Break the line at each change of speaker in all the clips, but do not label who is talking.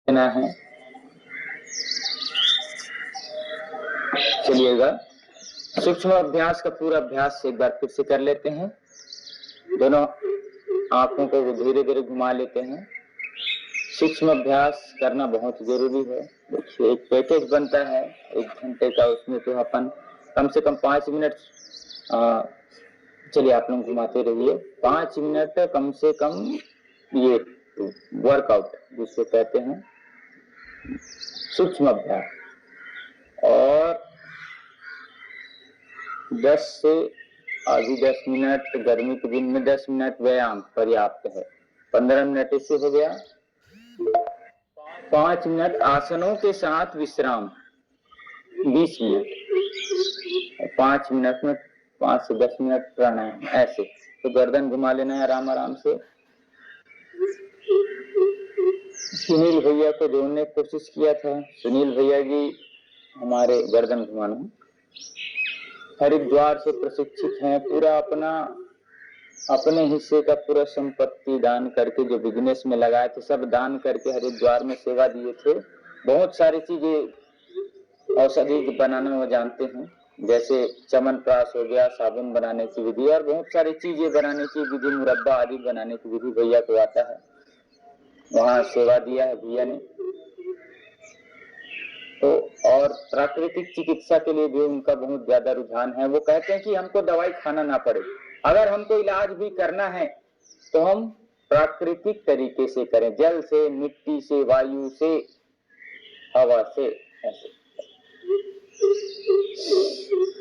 लेना है। चलिएगा सूक्ष्म अभ्यास का पूरा अभ्यास एक बार फिर से कर लेते हैं। दोनों आंखों को धीरे धीरे घुमा लेते हैं। सूक्ष्म अभ्यास करना बहुत जरूरी है। देखिए एक पैकेज बनता है 1 घंटे का, उसमें तो अपन कम से कम 5 मिनट, चलिए आप लोग घुमाते रहिए। 5 मिनट कम से कम ये वर्कआउट जिसको कहते हैं सूक्ष्म अभ्यास, और 10 से अभी 10 मिनट गर्मी के दिन में 10 मिनट व्यायाम पर्याप्त है। 15 मिनट इससे हो गया। 5 मिनट आसनों के साथ विश्राम 20 मिनट, 5 मिनट में 5 से 10 मिनट प्राणायाम। ऐसे तो गर्दन घुमा लेना है आराम आराम से। सुनील भैया को जोड़ने की कोशिश किया था। सुनील भैया जी हमारे गर्दन घुमाना हरिद्वार से प्रशिक्षित हैं। पूरा अपने हिस्से का पूरा संपत्ति दान करके, जो बिजनेस में लगाए थे सब दान करके हरिद्वार में सेवा दिए थे। बहुत सारी चीजें औषधि बनाना वो जानते हैं, जैसे चमनप्राश हो गया, साबुन बनाने की विधि, और बहुत सारी चीजें बनाने की विधि, मुरब्बा आदि बनाने की विधि भैया को आता है। वहाँ सेवा दिया है भैया ने। तो और प्राकृतिक चिकित्सा के लिए भी उनका बहुत ज्यादा रुझान है। वो कहते हैं कि हमको दवाई खाना ना पड़े, अगर हमको इलाज भी करना है तो हम प्राकृतिक तरीके से करें, जल से, मिट्टी से, वायु से, हवा से। ऐसे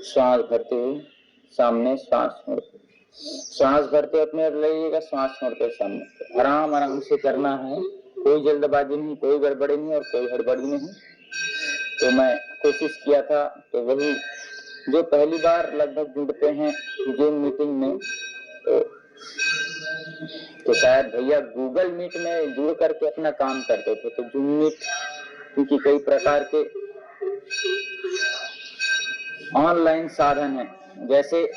श्वास भरते हुए सामने, श्वास भरते अपने रहिएगा, श्वास छोड़ते सामने। आराम आराम से करना है, कोई जल्दबाजी नहीं, कोई गड़बड़ी नहीं और कोई हड़बड़ी नहीं। तो मैं कोशिश किया था, तो वही जो पहली बार लगभग जुड़ते हैं जूम मीटिंग में, तो शायद भैया गूगल मीट में जुड़ करके अपना काम करते थे। तो जूम मीट क्योंकि कई प्रकार के ऑनलाइन साधन है, जैसे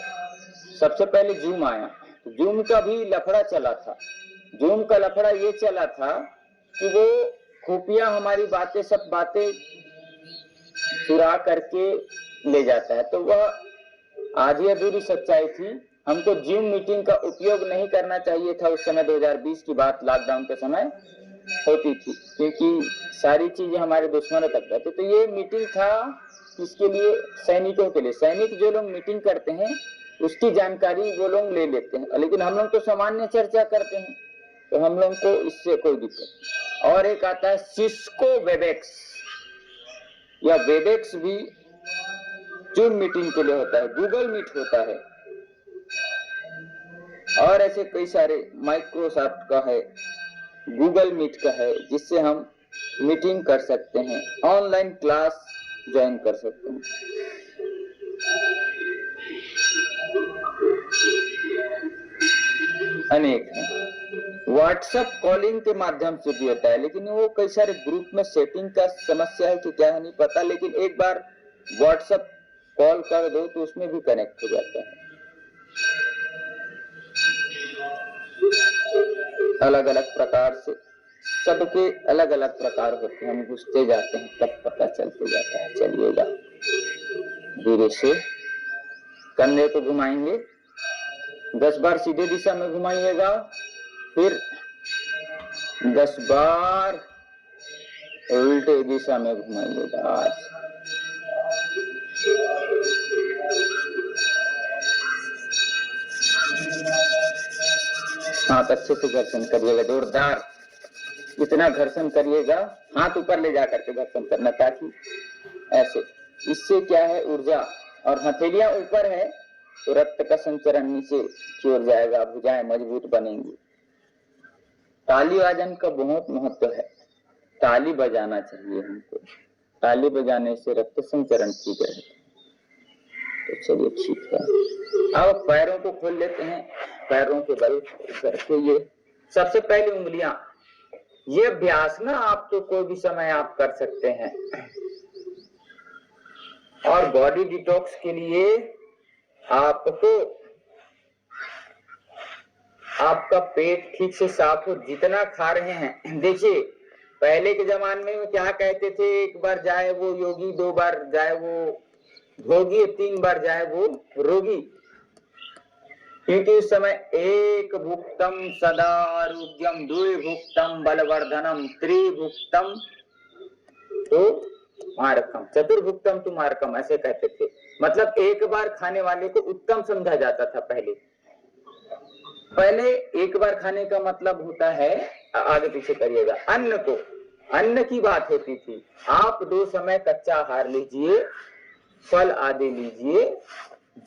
सबसे पहले जूम आया, तो जूम का भी लफड़ा चला था। जूम का लफड़ा ये चला था कि वो खुफिया हमारी बातें, सब बातें चुरा करके ले जाता है। तो वह आधी अधूरी सच्चाई थी। हमको जूम मीटिंग का उपयोग नहीं करना चाहिए था। उस समय 2020 की बात, लॉकडाउन के समय होती थी, क्योंकि सारी चीजें हमारे दुश्मनों तक जाती। तो ये मीटिंग था किसके लिए? सैनिकों के लिए। सैनिक जो लोग मीटिंग करते हैं उसकी जानकारी वो लोग ले लेते हैं, लेकिन हम लोग तो सामान्य चर्चा करते हैं, तो हम लोग को इससे कोई दिक्कत। और एक आता है सिस्को वेबेक्स, या वेबेक्स भी जूम मीटिंग के लिए होता है। गूगल मीट होता है, और ऐसे कई सारे, माइक्रोसॉफ्ट का है, गूगल मीट का है, जिससे हम मीटिंग कर सकते हैं, ऑनलाइन क्लास ज्वाइन कर सकते हैं। अनेक है। व्हाट्सएप कॉलिंग के माध्यम से भी होता है, लेकिन वो कई सारे ग्रुप में सेटिंग का समस्या है कि क्या है नहीं पता। लेकिन एक बार व्हाट्सएप कॉल कर दो तो उसमें भी कनेक्ट हो जाता है। अलग अलग प्रकार से, सबके अलग अलग प्रकार होते हैं। हम घुसते जाते हैं तब पता चलते जाता है। चलिएगा धीरे से कंधे को घुमाएंगे, 10 बार सीधे दिशा में घुमाइएगा, फिर 10 बार उल्टे दिशा में घुमाइएगा। आज हाथ अच्छे से घर्षण करिएगा, जोरदार इतना घर्षण करिएगा, हाथ ऊपर ले जाकर के घर्षण करना, ताकि ऐसे। इससे क्या है, ऊर्जा, और हथेलियां ऊपर है तो रक्त का संचरण नीचे की ओर जाएगा, भुजाएं मजबूत बनेंगी। ताली वादन का बहुत महत्व है, ताली बजाना चाहिए हमको। ताली बजाने से रक्त संचरण ठीक रहता है। तो चलिए ठीक है, अब पैरों को खोल लेते हैं, पैरों के बल करके। ये सबसे पहली उंगलियां, ये अभ्यास ना आपको कोई भी समय आप कर सकते हैं। और बॉडी डिटॉक्स के लिए आपको आपका पेट ठीक से साफ हो, जितना खा रहे हैं। देखिए पहले के जमाने में क्या कहते थे, एक बार जाए वो योगी, 2 बार जाए वो भोगी, 3 बार जाए वो रोगी। क्योंकि उस समय एक भुक्तम सदा आरोग्यम, द्विभुक्तम बलवर्धनम, त्रिभुक्तम तो मारकम, चतुर्भुक्तम तो मारकम, ऐसे कहते थे। मतलब एक बार खाने वाले को उत्तम समझा जाता था। पहले एक बार खाने का मतलब होता है, आगे पीछे करिएगा, अन्न को, अन्न की बात होती थी। आप 2 समय कच्चा आहार लीजिए, फल आदि लीजिए,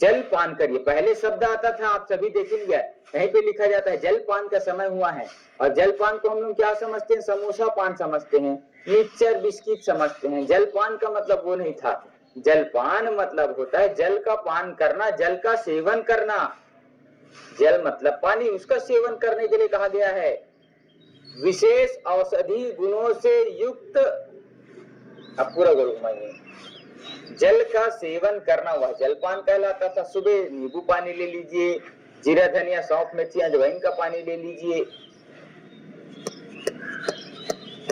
जल पान करिए। पहले शब्द आता था, आप सभी देखेंगे कहीं पे लिखा जाता है जलपान का समय हुआ है। और जलपान को हम लोग क्या समझते हैं, समोसा पान समझते हैं, मिक्सचर बिस्किट समझते हैं। जलपान का मतलब वो नहीं था। जलपान मतलब होता है जल का पान करना, जल का सेवन करना। जल मतलब पानी, उसका सेवन करने के लिए कहा गया है। विशेष औषधि गुणों से युक्त, अब पूरा गुरु घुमाइए, जल का सेवन करना हुआ जलपान कहलाता था। सुबह नींबू पानी ले लीजिए, जीरा धनिया सौंफ मिर्ची अजवाइन का पानी ले लीजिए,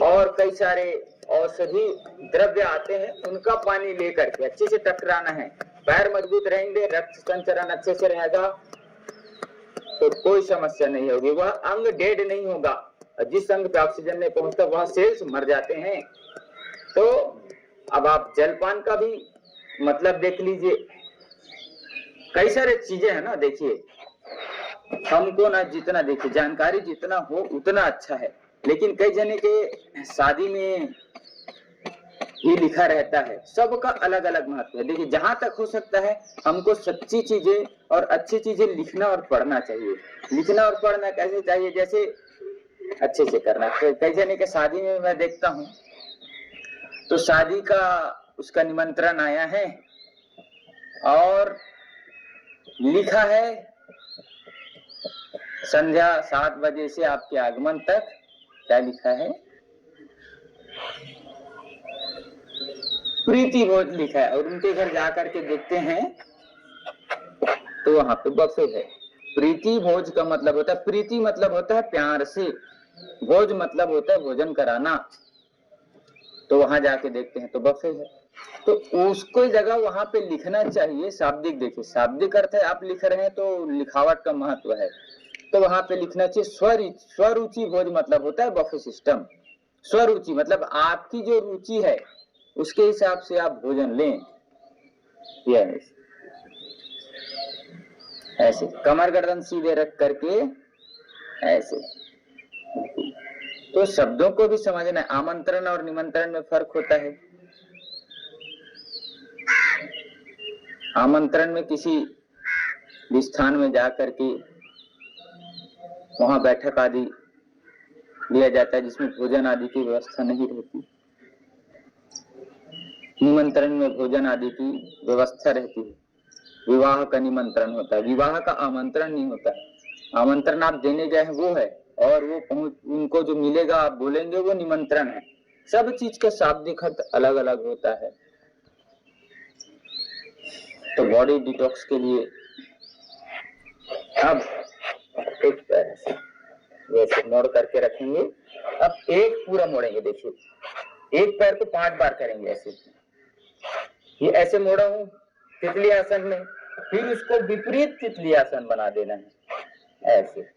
और कई सारे औषधि द्रव्य आते हैं, उनका पानी लेकर के अच्छे से टकराना है। पैर मजबूत रहेंगे, रक्त संचरण अच्छे से रहेगा, तो कोई समस्या नहीं होगी, वह अंग डेड नहीं होगा। जिस अंग पे ऑक्सीजन नहीं पहुंचता वह सेल्स मर जाते हैं। तो अब आप जलपान का भी मतलब देख लीजिए। कई सारे चीजें हैं ना, देखिए हमको ना जितना देखिए जानकारी जितना हो उतना अच्छा है, लेकिन कई जने के शादी में ये लिखा रहता है, सबका अलग अलग महत्व है। देखिए जहां तक हो सकता है हमको सच्ची चीजें और अच्छी चीजें लिखना और पढ़ना चाहिए। लिखना और पढ़ना कैसे चाहिए, जैसे अच्छे से करना। कई जने के शादी में मैं देखता हूँ, तो शादी का उसका निमंत्रण आया है और लिखा है संध्या 7 बजे से आपके आगमन तक, क्या लिखा है, प्रीति भोज लिखा है। और उनके घर जाकर के देखते हैं तो वहां पे बफे है। प्रीति भोज का मतलब होता है, प्रीति मतलब होता है प्यार से, भोज मतलब होता है भोजन कराना। तो वहां जाके देखते हैं तो बफे है। तो उसको जगह वहां पे लिखना चाहिए शाब्दिक। देखिए शाब्दिक अर्थ है आप लिख रहे हैं तो लिखावट का महत्व है, तो वहां पे लिखना चाहिए स्वरुचि भोज, मतलब होता है बफे सिस्टम। स्वरुचि मतलब आपकी जो रुचि है उसके हिसाब से आप भोजन लें। ऐसे कमर गर्दन सीधे रख करके ऐसे। तो शब्दों को भी समझना है। आमंत्रण और निमंत्रण में फर्क होता है। आमंत्रण में किसी स्थान में जाकर के वहां बैठक आदि दिया जाता है जिसमें भोजन आदि की व्यवस्था नहीं रहती। निमंत्रण में भोजन आदि की व्यवस्था रहती है। विवाह का निमंत्रण होता है, विवाह का आमंत्रण नहीं होता है। आमंत्रण आप देने गए हैं वो है, और वो उनको जो मिलेगा आप बोलेंगे वो निमंत्रण है। सब चीज का शाब्दिक अर्थ अलग अलग होता है। तो बॉडी डिटॉक्स के लिए अब एक पैर वैसे मोड़ करके रखेंगे। अब एक पूरा मोड़ेंगे। देखिए एक पैर को 5 बार करेंगे ऐसे। ये ऐसे मोड़ा हूं तितली आसन में, फिर उसको विपरीत तितली आसन बना देना है ऐसे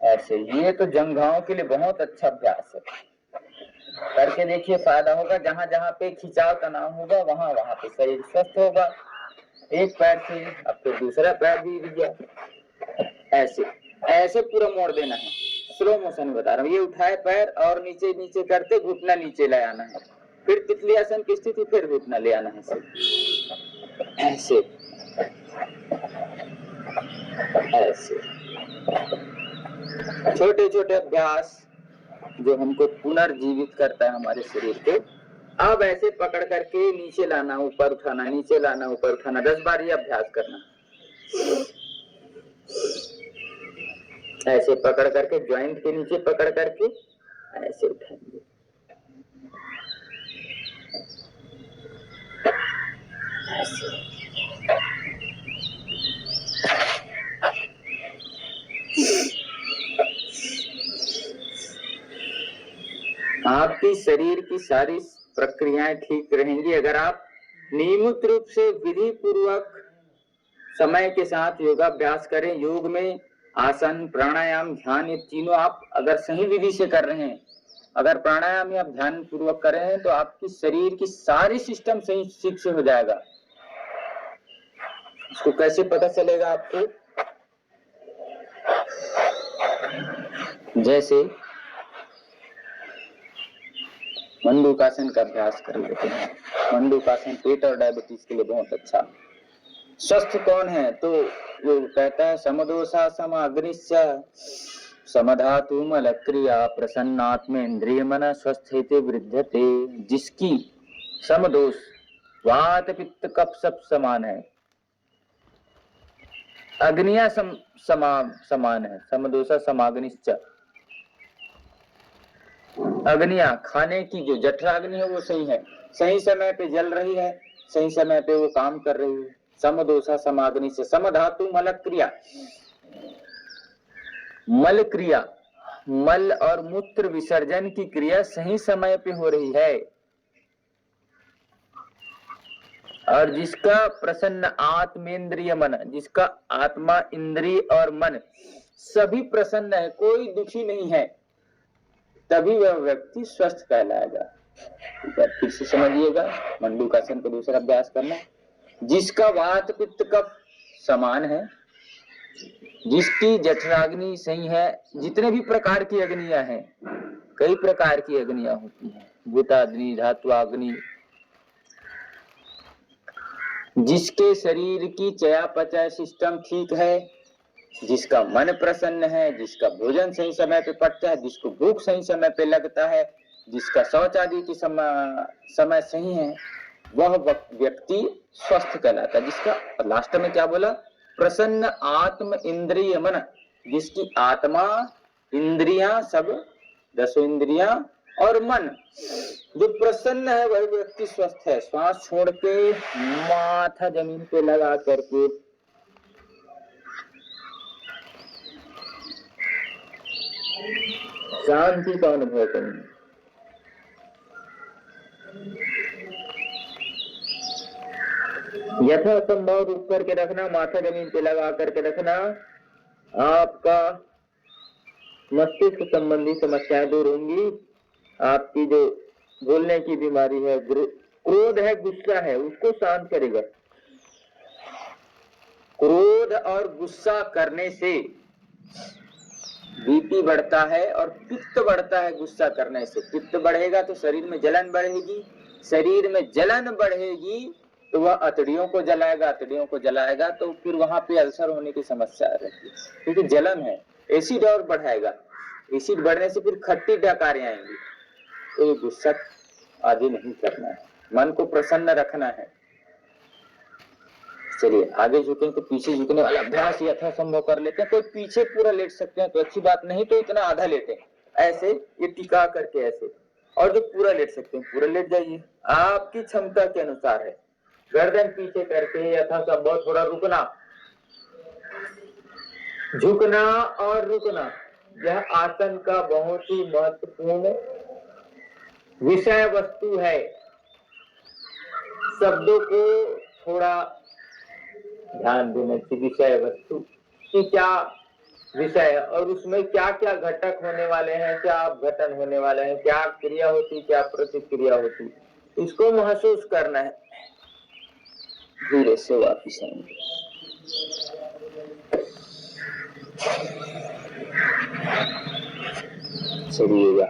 ऐसे। ये तो जंघाओं के लिए बहुत अच्छा अभ्यास है, करके देखिए फायदा होगा। जहां जहां पे खिंचाव तनाव होगा वहां वहां पे शरीर स्वस्थ होगा। एक पैर से अब तो दूसरा पैर भी दिया, ऐसे ऐसे पूरा मोड़ देना है। स्लो मोशन बता रहा हूँ। ये उठाए पैर और नीचे नीचे करते घुटना नीचे ले आना है, फिर तितली आसन की स्थिति, फिर घुटना ले आना है ऐसे ऐसे। छोटे छोटे अभ्यास जो हमको पुनर्जीवित करता है हमारे शरीर को। अब ऐसे पकड़ करके नीचे लाना, ऊपर उठाना, नीचे लाना, ऊपर उठाना, 10 बार ये अभ्यास करना। ऐसे पकड़ करके ज्वाइंट के नीचे पकड़ करके ऐसे उठाएंगे। आपके शरीर की सारी प्रक्रियाएं ठीक रहेंगी अगर आप नियमित रूप से विधि पूर्वक समय के साथ योगाभ्यास करें। योग में आसन, प्राणायाम, ध्यान, ये तीनों आप अगर सही विधि से कर रहे हैं, अगर प्राणायाम या ध्यान पूर्वक कर रहे हैं तो आपकी शरीर की सारी सिस्टम सही ठीक से हो जाएगा। इसको कैसे पता चलेगा आपको? जैसे मंडूकासन का अभ्यास कर लेते हैं। मंडूकासन पेट और डायबिटीज के लिए बहुत अच्छा। स्वस्थ कौन है? तो वो कहता है समदोषा समाग्निश्च समधातु मलक्रिया प्रसन्नात्म इंद्रिय मन स्वस्थेते वृद्धते। जिसकी समदोष वात पित्त कफ सब समान है, अग्नियां समान है। समदोषा समाग्निश्च, अग्नियां खाने की जो जठराग्नि है वो सही है, सही समय पे जल रही है, सही समय पे वो काम कर रही है। समदोषा समाग्नि से। समधातु मल क्रिया, मल क्रिया, मल और मूत्र विसर्जन की क्रिया सही समय पे हो रही है। और जिसका प्रसन्न आत्मेंद्रिय मन, जिसका आत्मा, इंद्रिय और मन सभी प्रसन्न है, कोई दुखी नहीं है, तभी वह व्यक्ति स्वस्थ कहलाएगा। फिर से समझिएगा, मंडूकासन का दूसरा अभ्यास करना। जिसका वात पित्त कफ समान है, जिसकी जठराग्नि सही है, जितने भी प्रकार की अग्नियां हैं, कई प्रकार की अग्नियां होती हैं, भूताग्नि, धात्वाग्नि, जिसके शरीर की चयापचय सिस्टम ठीक है, जिसका मन प्रसन्न है, जिसका भोजन सही समय पे पचता है, जिसको भूख सही समय पे लगता है, जिसका शौच आदि की समय सही है, वह व्यक्ति स्वस्थ कहलाता है। जिसका लास्ट में क्या बोला? प्रसन्न आत्म इंद्रिय मन, जिसकी आत्मा, इंद्रियां सब 10 इंद्रियां और मन जो प्रसन्न है, वह व्यक्ति स्वस्थ है। श्वास छोड़ के माथा जमीन पे लगा करके शांति का अनुभव करें। यथासंभव रुक करके रखना, माथा जमीन पे लगा करके रखना। आपका मस्तिष्क संबंधी समस्याएं दूर होंगी। आपकी जो बोलने की बीमारी है, क्रोध है, गुस्सा है, उसको शांत करेगा। क्रोध और गुस्सा करने से बीपी बढ़ता है और पित्त बढ़ता है। गुस्सा करने से पित्त बढ़ेगा तो शरीर में जलन बढ़ेगी, शरीर में जलन बढ़ेगी तो वह अतड़ियों को जलाएगा, अतड़ियों को जलाएगा तो फिर वहां पे अल्सर होने की समस्या रहती है, क्योंकि जलन है। एसिड और बढ़ाएगा, एसिड बढ़ने से फिर खट्टी डकारें आएंगी। तो ये गुस्सा आदि नहीं करना है, मन को प्रसन्न रखना है। चलिए आगे झुकें तो पीछे झुकने वाला अभ्यास यथासंभव कर लेते हैं। कोई पीछे पूरा लेट सकते हैं तो अच्छी बात, नहीं तो इतना आधा लेटे, ऐसे ये टिका करके ऐसे। और जो पूरा लेट सकते हैं पूरा लेट जाइए, आपकी क्षमता के अनुसार है। गर्दन पीछे करके यथासंभव थोड़ा रुकना, झुकना और रुकना, यह आसन का बहुत ही महत्वपूर्ण विषय वस्तु है। शब्दों को थोड़ा ध्यान देने की, विषय वस्तु की क्या विषय है और उसमें क्या क्या घटक होने वाले हैं, क्या अपघटन होने वाले हैं, क्या क्रिया होती, क्या प्रतिक्रिया होती, इसको महसूस करना है। धीरे से वापिस आएंगे। चलिएगा।